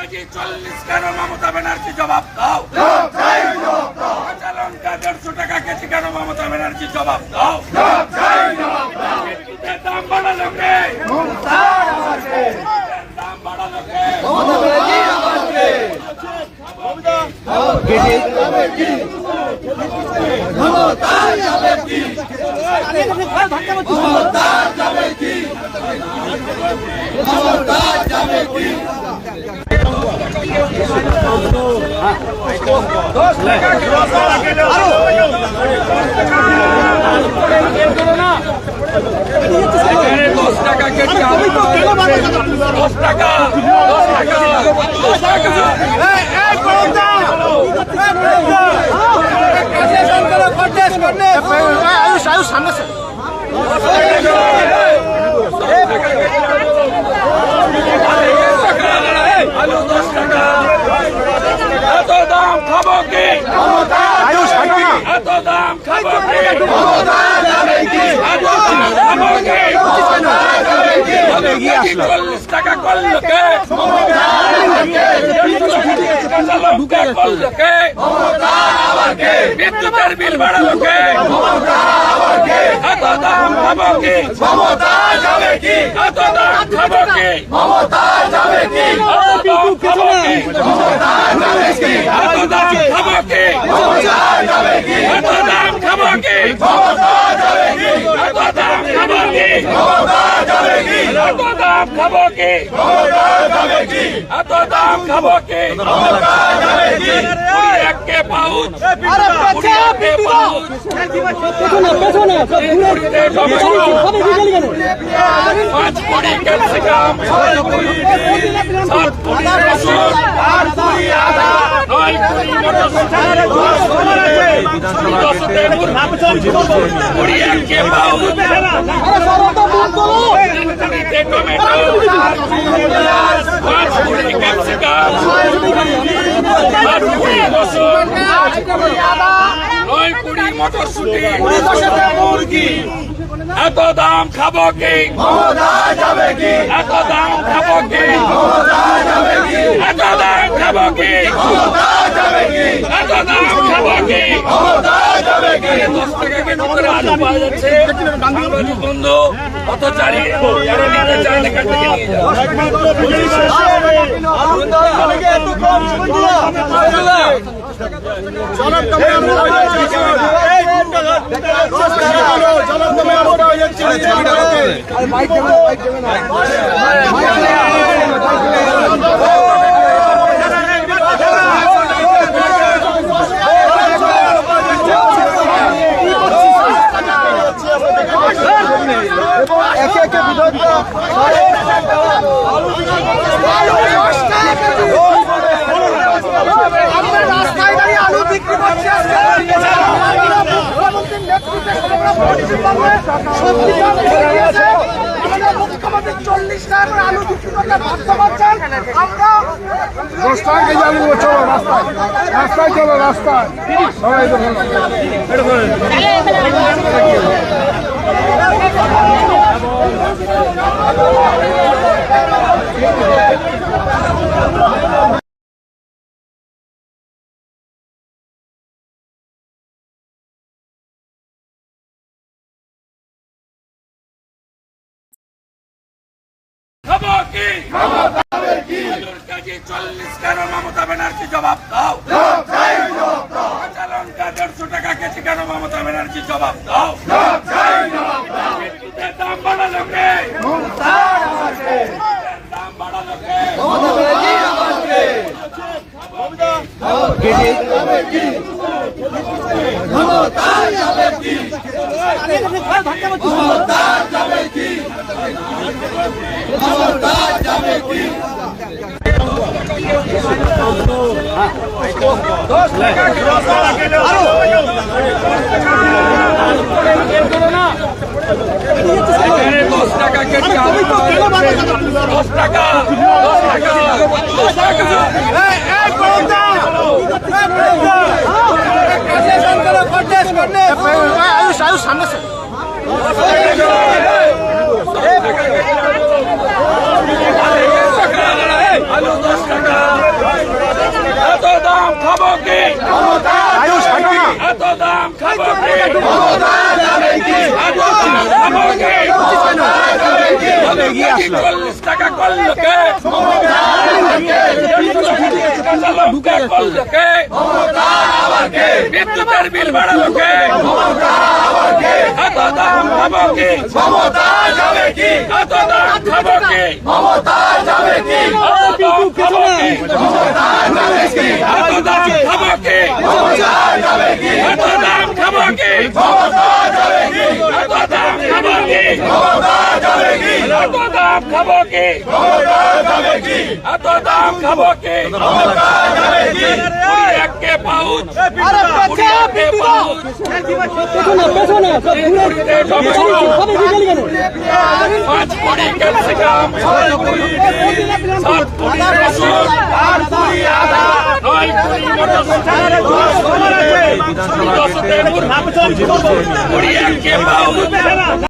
KG 40 কেন মমতা ব্যানার্জি জবাব দাও। কাঁচা লঙ্কা 150 টাকা কেজি কেন মমতা ব্যানার্জি জবাব দাও। বিদ্যুতের দাম বাড়ালো কে? দাম বাড়ালো কে? সামনে আলু 10 টাকা। এত দাম খাবো কি? এত দাম খাবো কি? এত দাম খাবো কি? 40 টাকা করলো কে? কাঁচা লঙ্কা করলো কে? বিদ্যুতের বিল বাড়ালো কে? এত দাম খাবো কি? এত দাম খাবো কি? এত দাম খাবো কি? এত দাম খাবো কি? এত দাম খাবো কি? এত দাম খাবো কি? 10 টাকা কেজি করে আলু পাওয়া যাচ্ছে। বন্ধু কত চারি যারা নিতে চাইলে কাছে নিয়ে রাস্তায় দাঁড়িয়ে আলু বিক্রি করছে। মুখ্যমন্ত্রী 40 টাকা করে আলু বিক্রি করতে বাধ্য করছেন। আমরা 10 টাকা কেজি আলু চলো রাস্তায়, রাস্তায় চলো রাস্তায়। খাবো কি? কেজি 40 কেন মমতা ব্যানার্জি জবাব দাও। কাঁচা লঙ্কা 150 টাকা কেজি কেন মমতা ব্যানার্জি জবাব দাও। বিদ্যুতের দাম বাড়ালো কে? দাম বাড়ালো কে? সামনে আলু 10 টাকা। আসলো? 40 টাকা করলো কে? ঢুকে করলো কে? বিদ্যুতের বিল বাড়ালো কে? এত দাম খাবো কি? এত দাম খাবো কি? এত দাম খাবো কি? এত দাম খাবো কি? এত দাম খাবো কি? এত দাম খাবো কি? এত দাম খাবো কি? এত দাম খাবো কি? কুড়ি একে পাউচ, কুড়ি একে পাউচ, পাঁচ কোটি ক্যাপসিকাম, 7 কোটি রসুন, 8 কোটি আদা, 9 কোটি মটরশুঁটি, 10 তে কুড়ি একে পাউচ।